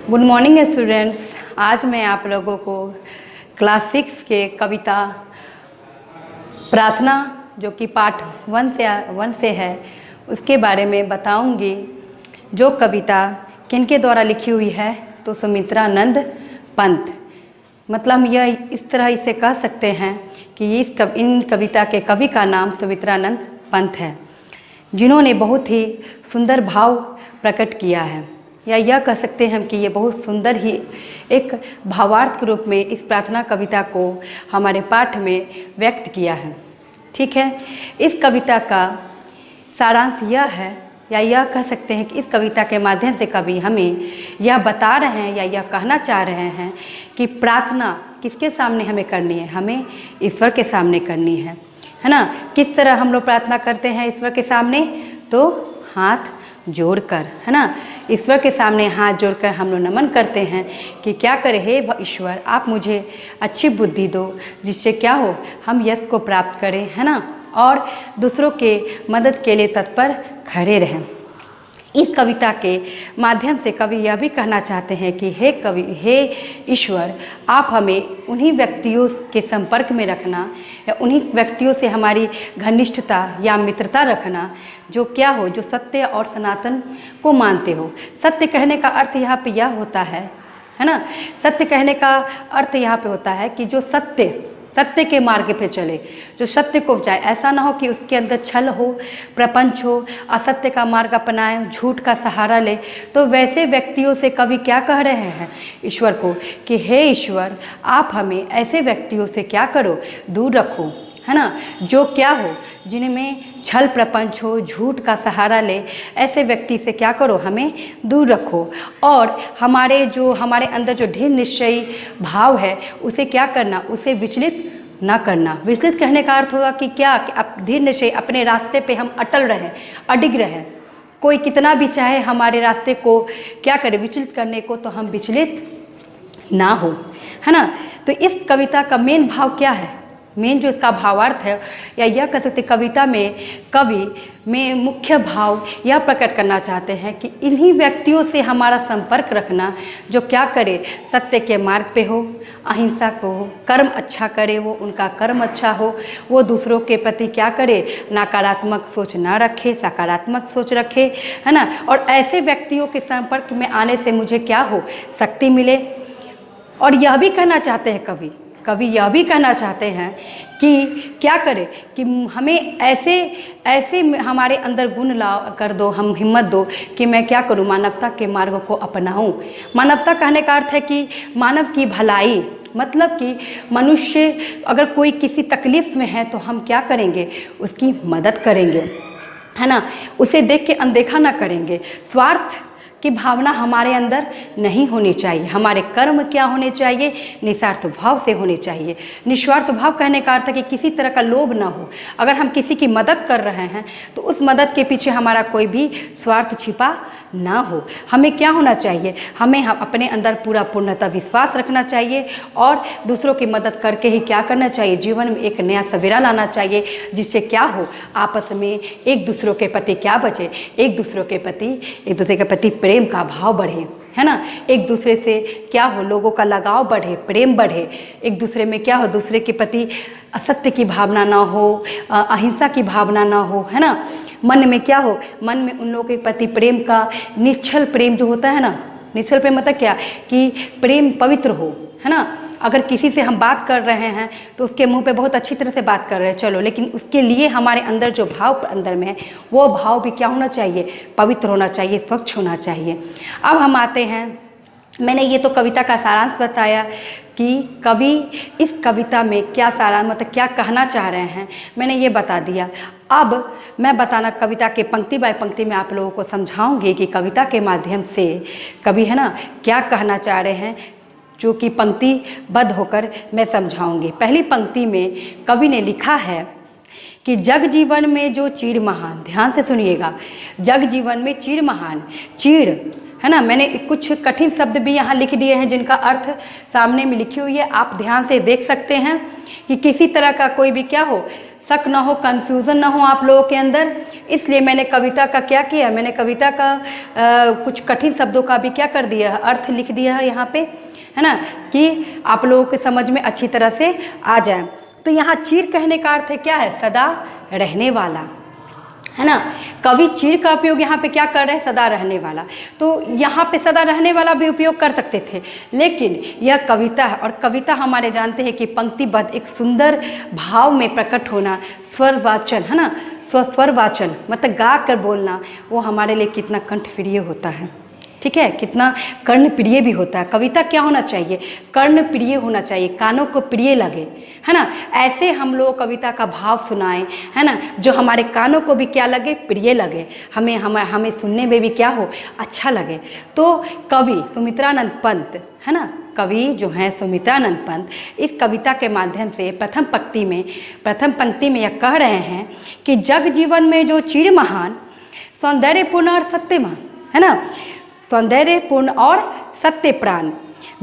Good morning students. आज मैं आप लोगों को क्लास 6 के कविता प्रार्थना जो कि पाठ 1 से है उसके बारे में बताऊंगी। जो कविता किनके द्वारा लिखी हुई है तो सुमित्रानंद पंत। मतलब हम यह इस तरह इसे कह सकते हैं कि इन कविता के कवि का नाम सुमित्रानंद पंत है, जिन्होंने बहुत ही सुंदर भाव प्रकट किया है, या यह कह सकते हैं कि ये बहुत सुंदर ही एक भावार्थ के रूप में इस प्रार्थना कविता को हमारे पाठ में व्यक्त किया है। ठीक है, इस कविता का सारांश यह है, या यह कह सकते हैं कि इस कविता के माध्यम से कवि हमें यह बता रहे हैं या यह कहना चाह रहे हैं कि प्रार्थना किसके सामने हमें करनी है, हमें ईश्वर के सामने करनी है ना। किस तरह हम लोग प्रार्थना करते हैं ईश्वर के सामने, तो हाथ जोड़कर, है ना। ईश्वर के सामने हाथ जोड़कर हम लोग नमन करते हैं कि क्या करें, हे ईश्वर आप मुझे अच्छी बुद्धि दो, जिससे क्या हो हम यश को प्राप्त करें, है ना, और दूसरों के मदद के लिए तत्पर खड़े रहें। इस कविता के माध्यम से कवि यह भी कहना चाहते हैं कि हे ईश्वर आप हमें उन्हीं व्यक्तियों के संपर्क में रखना, या उन्हीं व्यक्तियों से हमारी घनिष्ठता या मित्रता रखना जो क्या हो, जो सत्य और सनातन को मानते हो। सत्य कहने का अर्थ यहाँ पे यह होता है ना, सत्य कहने का अर्थ यहाँ पे होता है कि जो सत्य के मार्ग पे चले, जो सत्य को जाए। ऐसा ना हो कि उसके अंदर छल हो, प्रपंच हो, असत्य का मार्ग अपनाए, झूठ का सहारा ले। तो वैसे व्यक्तियों से कवि क्या कह रहे हैं ईश्वर को कि हे ईश्वर आप हमें ऐसे व्यक्तियों से क्या करो, दूर रखो, है ना, जो क्या हो, जिनमें छल प्रपंच हो, झूठ का सहारा ले। ऐसे व्यक्ति से क्या करो, हमें दूर रखो। और हमारे अंदर जो दृढ़ निश्चयी भाव है उसे क्या करना, उसे विचलित ना करना। विचलित कहने का अर्थ होगा कि क्या, कि दृढ़ निश्चय अपने रास्ते पे हम अटल रहें, अडिग रहें। कोई कितना भी चाहे हमारे रास्ते को क्या करे, विचलित करने को, तो हम विचलित ना हो, है ना। तो इस कविता का मेन भाव क्या है, मेन जो इसका भावार्थ है, या यह कह सकते कविता में कवि में मुख्य भाव यह प्रकट करना चाहते हैं कि इन्हीं व्यक्तियों से हमारा संपर्क रखना जो क्या करे, सत्य के मार्ग पे हो, अहिंसा को हो, कर्म अच्छा करे, वो उनका कर्म अच्छा हो, वो दूसरों के प्रति क्या करे, नकारात्मक सोच ना रखे, सकारात्मक सोच रखे, है ना। और ऐसे व्यक्तियों के संपर्क में आने से मुझे क्या हो, शक्ति मिले। और यह भी कहना चाहते हैं कवि यह भी कहना चाहते हैं कि क्या करें, कि हमें ऐसे हमारे अंदर गुण ला कर दो, हम हिम्मत दो कि मैं क्या करूं, मानवता के मार्ग को अपनाऊं। मानवता कहने का अर्थ है कि मानव की भलाई, मतलब कि मनुष्य अगर कोई किसी तकलीफ़ में है तो हम क्या करेंगे, उसकी मदद करेंगे, है ना, उसे देख के अनदेखा ना करेंगे। स्वार्थ की भावना हमारे अंदर नहीं होनी चाहिए। हमारे कर्म क्या होने चाहिए, निस्वार्थ भाव से होने चाहिए। निस्वार्थ भाव कहने का अर्थ है कि किसी तरह का लोभ ना हो। अगर हम किसी की मदद कर रहे हैं तो उस मदद के पीछे हमारा कोई भी स्वार्थ छिपा ना हो। हमें क्या होना चाहिए, हमें अपने अंदर पूरा पूर्णतः विश्वास रखना चाहिए और दूसरों की मदद करके ही क्या करना चाहिए, जीवन में एक नया सवेरा लाना चाहिए, जिससे क्या हो, आपस में एक दूसरों के प्रति क्या बचे, एक दूसरे के प्रति प्रेम का भाव बढ़े, है ना। एक दूसरे से क्या हो, लोगों का लगाव बढ़े, प्रेम बढ़े। एक दूसरे में क्या हो, दूसरे के प्रति असत्य की भावना ना हो, अहिंसा की भावना ना हो, है ना। मन में क्या हो, मन में उन लोगों के प्रति प्रेम का निश्चल प्रेम जो होता है ना, निश्चल प्रेम मतलब क्या, कि प्रेम पवित्र हो, है ना। अगर किसी से हम बात कर रहे हैं तो उसके मुंह पे बहुत अच्छी तरह से बात कर रहे हैं, चलो, लेकिन उसके लिए हमारे अंदर जो भाव अंदर में है वो भाव भी क्या होना चाहिए, पवित्र होना चाहिए, स्वच्छ होना चाहिए। अब हम आते हैं, मैंने ये तो कविता का सारांश बताया कि कवि इस कविता में क्या सारा मतलब क्या कहना चाह रहे हैं, मैंने ये बता दिया। अब मैं बताना कविता के पंक्ति बाय पंक्ति में आप लोगों को समझाऊंगी कि कविता के माध्यम से कवि, है ना, क्या कहना चाह रहे हैं, जो कि पंक्तिबद्ध होकर मैं समझाऊंगी। पहली पंक्ति में कवि ने लिखा है कि जग जीवन में जो चीड़ महान, ध्यान से सुनिएगा, जग जीवन में चीड़ महान, चीड़, है ना। मैंने कुछ कठिन शब्द भी यहाँ लिख दिए हैं जिनका अर्थ सामने में लिखी हुई है, आप ध्यान से देख सकते हैं कि किसी तरह का कोई भी क्या हो, शक ना हो, कन्फ्यूज़न ना हो आप लोगों के अंदर। इसलिए मैंने कविता का क्या किया, मैंने कविता का कुछ कठिन शब्दों का भी क्या कर दिया, अर्थ लिख दिया है यहाँ पे, है ना, कि आप लोगों के समझ में अच्छी तरह से आ जाए। तो यहाँ चिर कहने का अर्थ है क्या है, सदा रहने वाला, है ना। कवि चिर का उपयोग यहाँ पे क्या कर रहे हैं, सदा रहने वाला। तो यहाँ पे सदा रहने वाला भी उपयोग कर सकते थे, लेकिन यह कविता है, और कविता हमारे जानते हैं कि पंक्तिबद्ध एक सुंदर भाव में प्रकट होना, स्वर वाचन, है ना, स्वर वाचन मतलब गा कर बोलना, वो हमारे लिए कितना कंठप्रिय होता है, ठीक है, कितना कर्णप्रिय भी होता है। कविता क्या होना चाहिए, कर्णप्रिय होना चाहिए, कानों को प्रिय लगे, है ना। ऐसे हम लोग कविता का भाव सुनाएं, है ना, जो हमारे कानों को भी क्या लगे, प्रिय लगे, हमें सुनने में भी क्या हो, अच्छा लगे। तो कवि सुमित्रानंद पंत, है ना, कवि जो हैं सुमित्रानंद पंत, इस कविता के माध्यम से प्रथम पंक्ति में यह कह रहे हैं कि जग जीवन में जो चिर महान, सौंदर्यपूर्ण और सत्यवान, है ना, सौंदर्यपूर्ण और सत्य प्राण,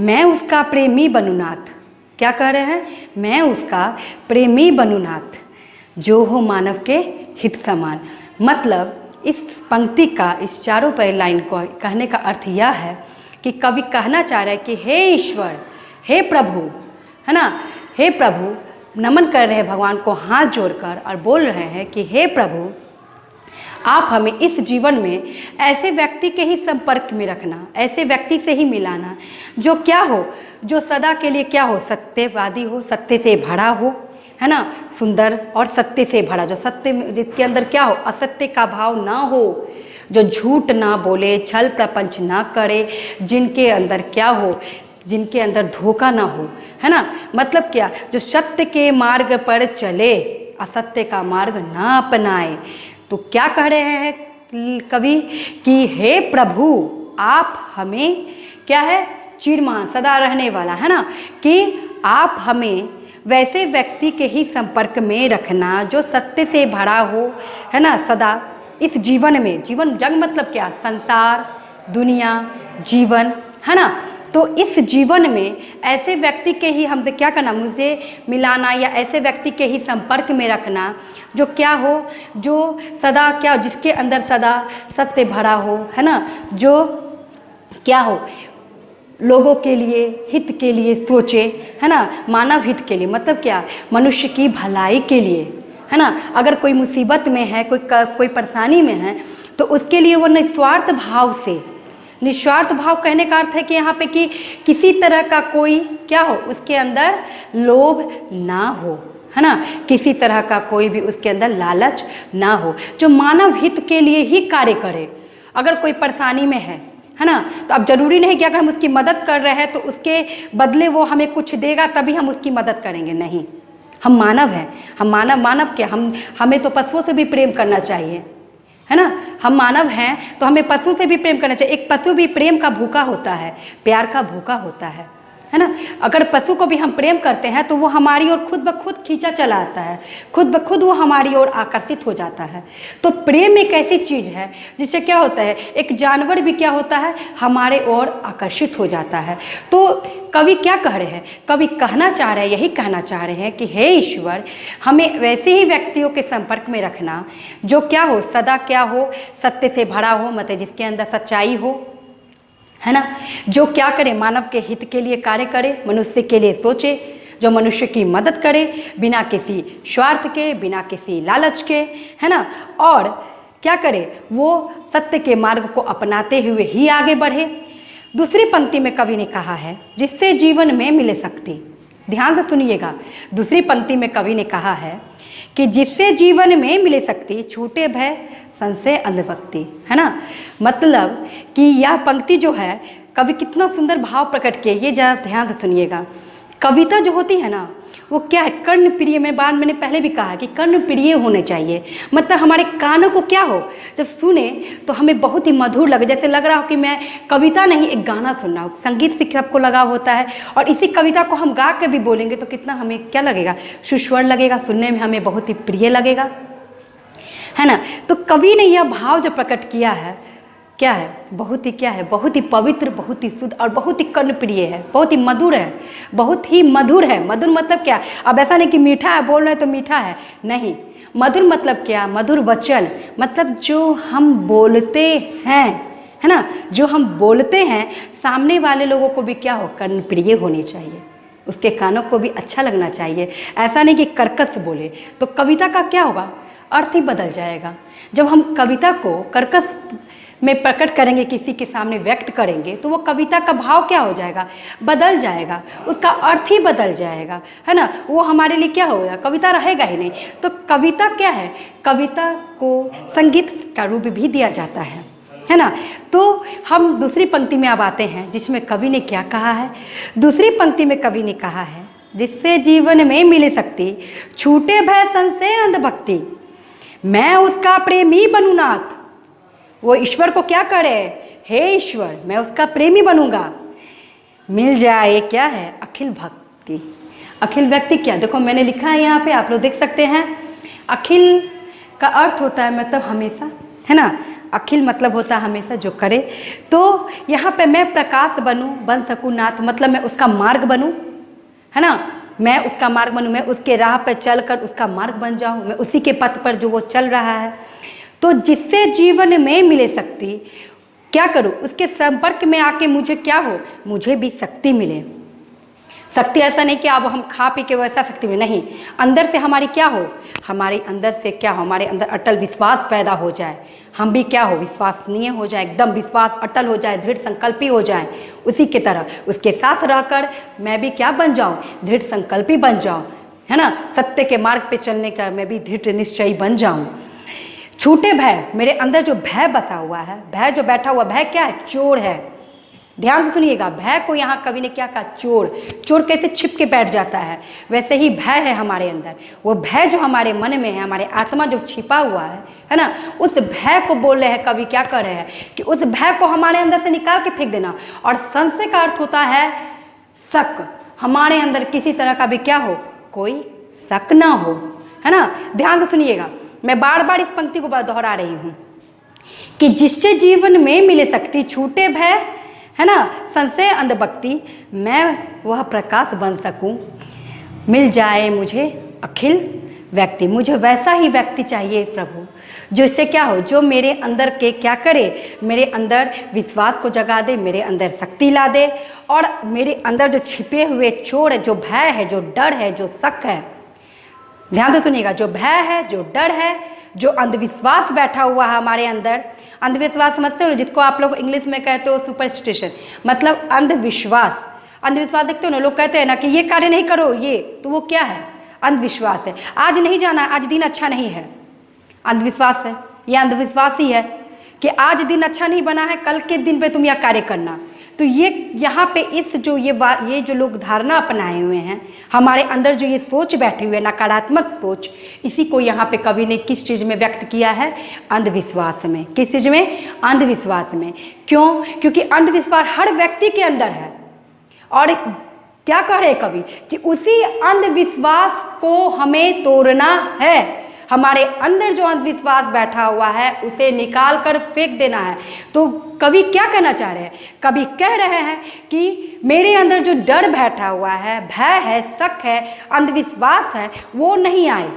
मैं उसका प्रेमी बनूनाथ। क्या कह रहे हैं, मैं उसका प्रेमी बनूनाथ, जो हो मानव के हित समान। मतलब इस पंक्ति का, इस चारों पैर लाइन को कहने का अर्थ यह है कि कवि कहना चाह रहे हैं कि हे ईश्वर, हे प्रभु, है ना, हे प्रभु, नमन कर रहे हैं भगवान को हाथ जोड़कर और बोल रहे हैं कि हे प्रभु, आप हमें इस जीवन में ऐसे व्यक्ति के ही संपर्क में रखना, ऐसे व्यक्ति से ही मिलाना जो क्या हो, जो सदा के लिए क्या हो, सत्यवादी हो, सत्य से भरा हो, है ना, सुंदर और सत्य से भरा, जो सत्य, जिसके अंदर क्या हो, असत्य का भाव ना हो, जो झूठ ना बोले, छल प्रपंच ना करे, जिनके अंदर क्या हो, जिनके अंदर धोखा ना हो, है ना। मतलब क्या, जो सत्य के मार्ग पर चले, असत्य का मार्ग ना अपनाए। तो क्या कह रहे हैं कवि कि हे प्रभु, आप हमें क्या है, चिरमान, सदा रहने वाला, है ना, कि आप हमें वैसे व्यक्ति के ही संपर्क में रखना जो सत्य से भरा हो, है ना, सदा इस जीवन में, जीवन जग मतलब क्या, संसार, दुनिया, जीवन, है ना। तो इस जीवन में ऐसे व्यक्ति के ही हमसे क्या करना, मुझे मिलाना, या ऐसे व्यक्ति के ही संपर्क में रखना जो क्या हो, जो सदा क्या, जिसके अंदर सदा सत्य भरा हो, है ना, जो क्या हो, लोगों के लिए, हित के लिए सोचे, है ना, मानव हित के लिए, मतलब क्या, मनुष्य की भलाई के लिए, है ना। अगर कोई मुसीबत में है, कोई परेशानी में है, तो उसके लिए वो निस्वार्थ भाव से, निस्वार्थ भाव कहने का अर्थ है कि यहाँ पे कि किसी तरह का कोई क्या हो, उसके अंदर लोभ ना हो, है ना, किसी तरह का कोई भी उसके अंदर लालच ना हो, जो मानव हित के लिए ही कार्य करे। अगर कोई परेशानी में है ना, तो अब जरूरी नहीं कि अगर हम उसकी मदद कर रहे हैं तो उसके बदले वो हमें कुछ देगा तभी हम उसकी मदद करेंगे, नहीं। हम मानव हैं, हम मानव क्या, हमें तो पशुओं से भी प्रेम करना चाहिए, है ना। हम मानव हैं तो हमें पशु से भी प्रेम करना चाहिए। एक पशु भी प्रेम का भूखा होता है, प्यार का भूखा होता है ना। अगर पशु को भी हम प्रेम करते हैं तो वो हमारी ओर खुद ब खुद खींचा चला आता है, खुद ब खुद वो हमारी ओर आकर्षित हो जाता है। तो प्रेम एक ऐसी चीज़ है जिससे क्या होता है, एक जानवर भी क्या होता है, हमारे ओर आकर्षित हो जाता है। तो कवि क्या कह रहे हैं, कवि कहना चाह रहे हैं, यही कहना चाह रहे हैं कि हे ईश्वर, हमें वैसे ही व्यक्तियों के संपर्क में रखना जो क्या हो, सदा क्या हो, सत्य से भरा हो, मतलब जिसके अंदर सच्चाई हो, है ना, जो क्या करे, मानव के हित के लिए कार्य करे, मनुष्य के लिए सोचे, जो मनुष्य की मदद करे बिना किसी स्वार्थ के, बिना किसी लालच के, है ना, और क्या करे, वो सत्य के मार्ग को अपनाते हुए ही आगे बढ़े। दूसरी पंक्ति में कवि ने कहा है जिससे जीवन में मिले शक्ति। ध्यान से सुनिएगा, दूसरी पंक्ति में कवि ने कहा है कि जिससे जीवन में मिले शक्ति, छूटे भय संशय अंधभक्ति, है ना। मतलब कि यह पंक्ति जो है, कवि कितना सुंदर भाव प्रकट किए, ये जरा ध्यान से सुनिएगा। कविता जो होती है ना, वो क्या है, कर्णप्रिय, मैंने पहले भी कहा कि कर्णप्रिय होने चाहिए। मतलब हमारे कानों को क्या हो, जब सुने तो हमें बहुत ही मधुर लगे, जैसे लग रहा हो कि मैं कविता नहीं एक गाना सुन रहा हूँ। संगीत से सबको लगाव होता है, और इसी कविता को हम गा के भी बोलेंगे तो कितना हमें क्या लगेगा, सुस्वर लगेगा, सुनने में हमें बहुत ही प्रिय लगेगा, है ना। तो कवि ने यह भाव जो प्रकट किया है क्या है, बहुत ही क्या है, बहुत ही पवित्र, बहुत ही शुद्ध और बहुत ही कर्णप्रिय है, बहुत ही मधुर है, बहुत ही मधुर है। मधुर मतलब क्या? अब ऐसा नहीं कि मीठा है, बोल रहे हैं तो मीठा है, नहीं। मधुर मतलब क्या? मधुर वचन मतलब जो हम बोलते हैं, है ना, जो हम बोलते हैं सामने वाले लोगों को भी क्या हो, कर्णप्रिय होनी चाहिए, उसके कानों को भी अच्छा लगना चाहिए। ऐसा नहीं कि कर्कश बोले, तो कविता का क्या होगा, अर्थ ही बदल जाएगा। जब हम कविता को कर्कश में प्रकट करेंगे, किसी के सामने व्यक्त करेंगे, तो वो कविता का भाव क्या हो जाएगा, बदल जाएगा, उसका अर्थ ही बदल जाएगा, है ना। वो हमारे लिए क्या होगा, कविता रहेगा ही नहीं। तो कविता क्या है, कविता को संगीत का रूप भी दिया जाता है ना। तो हम दूसरी पंक्ति में अब आते हैं, जिसमें कवि ने क्या कहा है। दूसरी पंक्ति में कवि ने कहा है, जिससे जीवन में मिले शक्ति, छूटे भय संशय अंधभक्ति, मैं उसका प्रेमी बनूं नाथ। वो ईश्वर को क्या करे, हे ईश्वर मैं उसका प्रेमी बनूंगा, मिल जाए क्या है, अखिल भक्ति। अखिल व्यक्ति क्या, देखो मैंने लिखा है यहाँ पे, आप लोग देख सकते हैं। अखिल का अर्थ होता है मतलब हमेशा, है ना। अखिल मतलब होता है हमेशा, जो करे। तो यहाँ पे मैं प्रकाश बनूं, बन सकूं नाथ, मतलब मैं उसका मार्ग बनूं, है ना। मैं उसका मार्ग बनूं, मैं उसके राह पे चलकर उसका मार्ग बन जाऊं, मैं उसी के पथ पर जो वो चल रहा है। तो जिससे जीवन में मिले शक्ति, क्या करूं, उसके संपर्क में आके मुझे क्या हो, मुझे भी शक्ति मिले। शक्ति ऐसा नहीं कि अब हम खा पी के वैसा शक्ति में, नहीं, अंदर से हमारी क्या हो, हमारे अंदर से क्या हो, हमारे अंदर अटल विश्वास पैदा हो जाए, हम भी क्या हो, विश्वसनीय हो जाए, एकदम विश्वास अटल हो जाए, दृढ़ संकल्पी हो जाए। उसी की तरह उसके साथ रहकर मैं भी क्या बन जाऊं, दृढ़ संकल्पी बन जाऊं, है ना। सत्य के मार्ग पे चलने का मैं भी दृढ़ निश्चयी बन जाऊं। छूटे भय, मेरे अंदर जो भय बसा हुआ है, भय जो बैठा हुआ, भय क्या है, चोर है। ध्यान से सुनिएगा, भय को यहाँ कवि ने क्या कहा, चोर। चोर कैसे छिप के बैठ जाता है, वैसे ही भय है हमारे अंदर। वो भय जो हमारे मन में है, हमारे आत्मा जो छिपा हुआ है ना, उस भय को बोल रहे हैं कवि, क्या कर रहे हैं कि उस भय को हमारे अंदर से निकाल के फेंक देना। और संशय का अर्थ होता है शक, हमारे अंदर किसी तरह का भी क्या हो, कोई शक ना हो, है ना। ध्यान से सुनिएगा, मैं बार बार इस पंक्ति को दोहरा रही हूं कि जिससे जीवन में मिले शक्ति, छूटे भय, है ना, संशय अंधभक्ति, मैं वह प्रकाश बन सकूं, मिल जाए मुझे अखिल व्यक्ति। मुझे वैसा ही व्यक्ति चाहिए प्रभु, जो इससे क्या हो, जो मेरे अंदर के क्या करे, मेरे अंदर विश्वास को जगा दे, मेरे अंदर शक्ति ला दे, और मेरे अंदर जो छिपे हुए चोर है, जो भय है, जो डर है, जो शक है, ध्यान से सुनिएगा, जो भय है, जो डर है, जो अंधविश्वास बैठा हुआ है हमारे अंदर। अंधविश्वास समझते हो, जिसको आप लोग इंग्लिश में कहते हो सुपरस्टिशन, मतलब अंधविश्वास। अंधविश्वास देखते हो ना, लोग कहते हैं ना कि ये कार्य नहीं करो, ये, तो वो क्या है, अंधविश्वास है। आज नहीं जाना, आज दिन अच्छा नहीं है, अंधविश्वास है। यह अंधविश्वास ही है कि आज दिन अच्छा नहीं बना है, कल के दिन पे तुम यह कार्य करना। तो ये यहाँ पे इस जो ये जो लोग धारणा अपनाए हुए हैं, हमारे अंदर जो ये सोच बैठी हुई है, नकारात्मक सोच, इसी को यहाँ पे कवि ने किस चीज़ में व्यक्त किया है, अंधविश्वास में। किस चीज़ में, अंधविश्वास में। क्यों? क्योंकि अंधविश्वास हर व्यक्ति के अंदर है। और क्या कह रहे कवि कि उसी अंधविश्वास को हमें तोड़ना है। हमारे अंदर जो अंधविश्वास बैठा हुआ है उसे निकाल कर फेंक देना है। तो कवि क्या कहना चाह रहे हैं, कवि कह रहे हैं कि मेरे अंदर जो डर बैठा हुआ है, भय है, शक है, अंधविश्वास है, वो नहीं आए,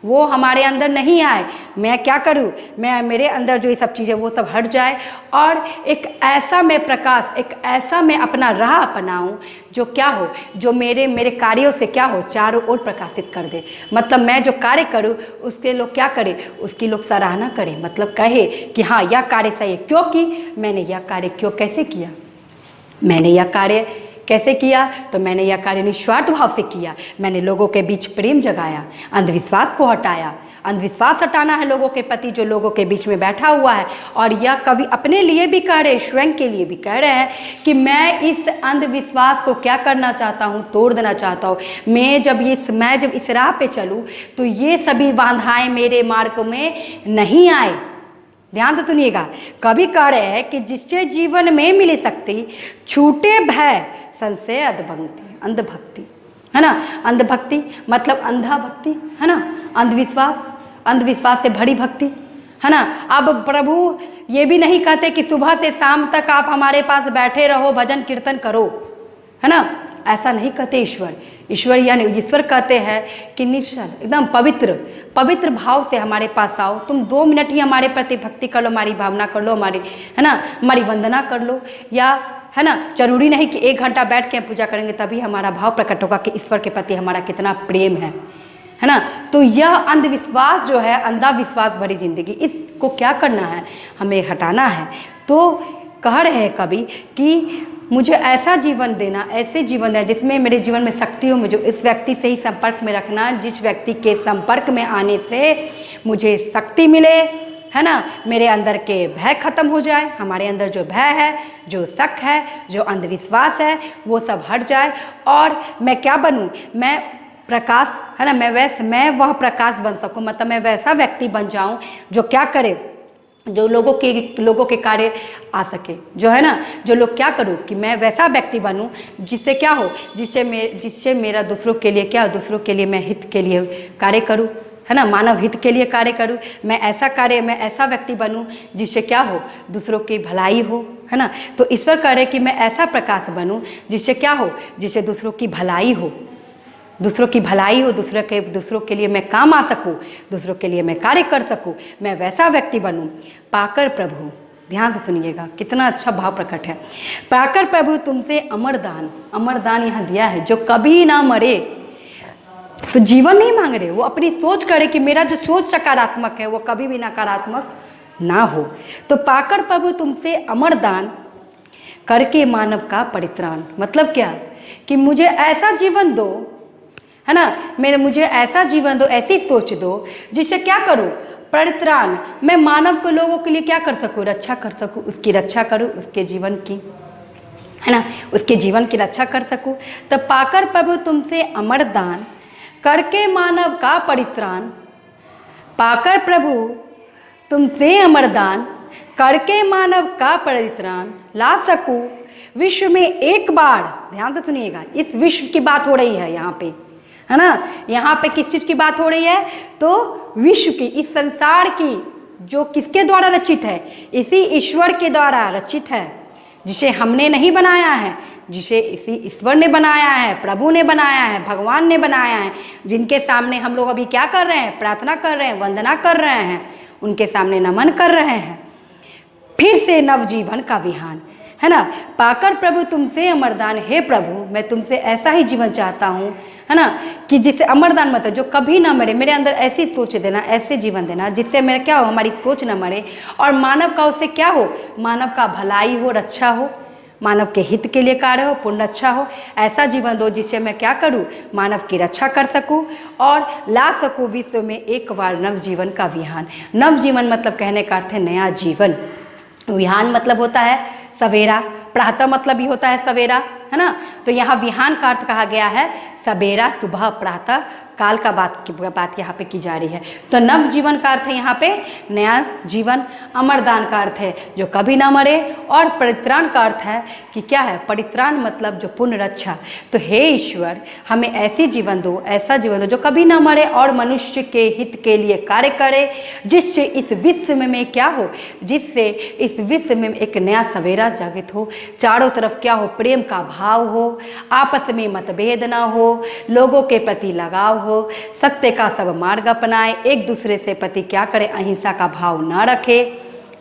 वो हमारे अंदर नहीं आए। मैं क्या करूं, मैं मेरे अंदर जो ये सब चीज़ें वो सब हट जाए, और एक ऐसा मैं प्रकाश, एक ऐसा मैं अपना राह अपनाऊं जो क्या हो, जो मेरे कार्यों से क्या हो, चारों ओर प्रकाशित कर दे। मतलब मैं जो कार्य करूं उसके लोग क्या करें, उसकी लोग सराहना करें, मतलब कहे कि हाँ यह कार्य सही है, क्योंकि मैंने यह कार्य कैसे किया, मैंने यह कार्य कैसे किया, तो मैंने यह कार्य निस्वार्थ भाव से किया। मैंने लोगों के बीच प्रेम जगाया, अंधविश्वास को हटाया। अंधविश्वास हटाना है लोगों के प्रति जो लोगों के बीच में बैठा हुआ है। और यह कवि अपने लिए भी कह रहे, स्वयं के लिए भी कह रहे हैं कि मैं इस अंधविश्वास को क्या करना चाहता हूँ, तोड़ देना चाहता हूँ। मैं जब इस राह पे चलूँ तो ये सभी बाधाएं मेरे मार्ग में नहीं आए। ध्यान से सुनिएगा, कवि कह रहे हैं कि जिससे जीवन में मिली शक्ति, छूटे भय संशय अंधभक्ति, है ना। अंधभक्ति मतलब अंधा भक्ति, है ना। अंधविश्वास से भरी भक्ति, है ना। अब प्रभु ये भी नहीं कहते कि सुबह से शाम तक आप हमारे पास बैठे रहो, भजन कीर्तन करो, है ना, ऐसा नहीं कहते ईश्वर। ईश्वर यानी ईश्वर कहते हैं कि निश्चल एकदम पवित्र पवित्र भाव से हमारे पास आओ। तुम 2 मिनट ही हमारे प्रति भक्ति कर लो, हमारी भावना कर लो, हमारी, है ना, हमारी वंदना कर लो, या है ना, जरूरी नहीं कि 1 घंटा बैठ के पूजा करेंगे तभी हमारा भाव प्रकट होगा कि ईश्वर के प्रति हमारा कितना प्रेम है ना। तो यह अंधविश्वास जो है, अंधा विश्वास भरी जिंदगी, इसको क्या करना है, हमें हटाना है। तो कह रहे हैं कवि कि मुझे ऐसा जीवन देना, ऐसे जीवन देना जिसमें मेरे जीवन में शक्ति हो, मुझे इस व्यक्ति से ही संपर्क में रखना, जिस व्यक्ति के संपर्क में आने से मुझे शक्ति मिले, है ना, मेरे अंदर के भय खत्म हो जाए, हमारे अंदर जो भय है, जो शक है, जो अंधविश्वास है, वो सब हट जाए और मैं क्या बनूं, मैं प्रकाश, है ना, मैं वह प्रकाश बन सकूं, मतलब मैं वैसा व्यक्ति बन जाऊं जो क्या करे, जो लोगों के कार्य आ सके, जो है ना, जो लोग क्या करूं कि मैं वैसा व्यक्ति बनूं जिससे क्या हो, जिससे मेरा दूसरों के लिए क्या हो, दूसरों के लिए मैं हित के लिए कार्य करूं, है ना, मानव हित के लिए कार्य करूं। मैं ऐसा व्यक्ति बनूं जिससे क्या हो, दूसरों की भलाई हो, है ना। तो ईश्वर कह रहे कि मैं ऐसा प्रकाश बनूं जिससे क्या हो, जिससे दूसरों की भलाई हो, दूसरों के लिए मैं काम आ सकूं, दूसरों के लिए मैं कार्य कर सकूं, मैं वैसा व्यक्ति बनूं। पाकर प्रभु, ध्यान से सुनिएगा, कितना अच्छा भाव प्रकट है। पाकर प्रभु तुमसे अमरदान यहाँ दिया है, जो कभी ना मरे। तो जीवन नहीं मांग रहे, वो अपनी सोच करे कि मेरा जो सोच सकारात्मक है वो कभी भी नकारात्मक ना हो। तो पाकर प्रभु तुमसे अमरदान करके मानव का परित्राण, मतलब क्या कि मुझे ऐसा जीवन दो, है ना, मुझे ऐसा जीवन दो, ऐसी सोच दो जिससे क्या करूं, परित्राण, मैं मानव को, लोगों के लिए क्या कर सकूं, रक्षा कर सकूं, उसकी रक्षा करूं, उसके जीवन की, है ना, उसके जीवन की रक्षा कर सकूं। तब पाकर प्रभु तुमसे अमरदान करके मानव का परित्राण, पाकर प्रभु तुमसे अमरदान करके मानव का परित्राण ला सकूं विश्व में एक बार। ध्यान से सुनिएगा, इस विश्व की बात हो रही है यहाँ पे, है ना, यहाँ पे किस चीज की बात हो रही है, तो विश्व की, इस संसार की, जो किसके द्वारा रचित है, इसी ईश्वर के द्वारा रचित है, जिसे हमने नहीं बनाया है, जिसे इसी ईश्वर ने बनाया है, प्रभु ने बनाया है, भगवान ने बनाया है, जिनके सामने हम लोग अभी क्या कर रहे हैं, प्रार्थना कर रहे हैं, वंदना कर रहे हैं, उनके सामने नमन कर रहे हैं। फिर से नवजीवन का विहान, है ना, पाकर प्रभु तुमसे अमरदान, हे प्रभु मैं तुमसे ऐसा ही जीवन चाहता हूँ, है ना, कि जिससे अमरदान मतलब जो कभी ना मरे, मेरे अंदर ऐसी सोच देना, ऐसे जीवन देना जिससे मेरा क्या हो, हमारी सोच ना मरे, और मानव का उससे क्या हो, मानव का भलाई हो, रक्षा हो, मानव के हित के लिए कार्य हो, पुण्य अच्छा हो। ऐसा जीवन दो जिससे मैं क्या करूं, मानव की रक्षा कर सकूं और ला सकूं विश्व में एक बार नवजीवन का विहान। नवजीवन मतलब कहने का अर्थ है नया जीवन, विहान मतलब होता है सवेरा, प्रातः मतलब भी होता है सवेरा, है ना। तो यहाँ विहान का अर्थ कहा गया है सवेरा, सुबह, प्रातः काल का बात यहाँ पे की जा रही है। तो नव जीवन का अर्थ है यहाँ पे नया जीवन, अमरदान का अर्थ है जो कभी ना मरे, और परित्राण का अर्थ है कि क्या है, परित्राण मतलब जो पुण्य रक्षा। तो हे ईश्वर हमें ऐसी जीवन दो, ऐसा जीवन दो जो कभी ना मरे और मनुष्य के हित के लिए कार्य करे, जिससे इस विश्व में क्या हो, जिससे इस विश्व में एक नया सवेरा जागृत हो, चारों तरफ क्या हो, प्रेम का भाव हो, आपस में मतभेद ना हो, लोगों के प्रति लगाव हो, सत्य का सब मार्ग अपनाए, एक दूसरे से प्रति क्या करे, अहिंसा का भाव ना रखे,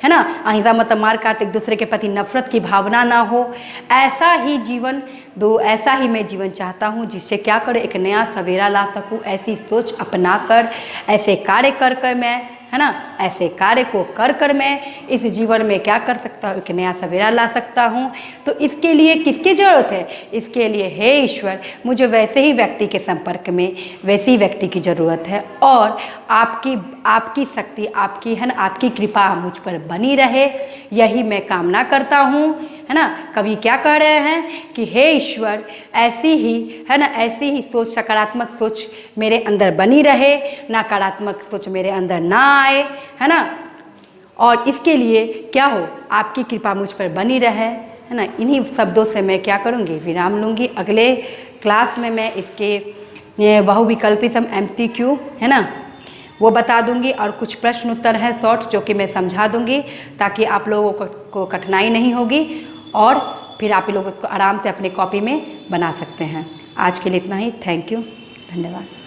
है ना। अहिंसा मतलब मार काट, एक दूसरे के प्रति नफरत की भावना ना हो। ऐसा ही जीवन दो, ऐसा ही मैं जीवन चाहता हूँ जिससे क्या करे, एक नया सवेरा ला सकूँ। ऐसी सोच अपना कर, ऐसे कार्य कर कर मैं, है ना, ऐसे कार्य को कर कर मैं इस जीवन में क्या कर सकता हूँ, एक नया सवेरा ला सकता हूँ। तो इसके लिए किसकी जरूरत है, इसके लिए हे ईश्वर मुझे वैसे ही व्यक्ति के संपर्क में, वैसे ही व्यक्ति की ज़रूरत है, और आपकी शक्ति, आपकी, है ना, आपकी कृपा मुझ पर बनी रहे, यही मैं कामना करता हूँ, है ना। कवि क्या कह रहे हैं कि हे ईश्वर ऐसी ही, है ना, ऐसी ही सोच, सकारात्मक सोच मेरे अंदर बनी रहे, नकारात्मक सोच मेरे अंदर ना आए, है ना। और इसके लिए क्या हो, आपकी कृपा मुझ पर बनी रहे, है ना। इन्हीं शब्दों से मैं क्या करूँगी, विराम लूँगी। अगले क्लास में मैं इसके बहुविकल्पी सम MCQ, है ना, वो बता दूंगी, और कुछ प्रश्न उत्तर हैं शॉर्ट जो कि मैं समझा दूंगी, ताकि आप लोगों को कठिनाई नहीं होगी, और फिर आप लोग उसको आराम से अपने कॉपी में बना सकते हैं। आज के लिए इतना ही। थैंक यू, धन्यवाद।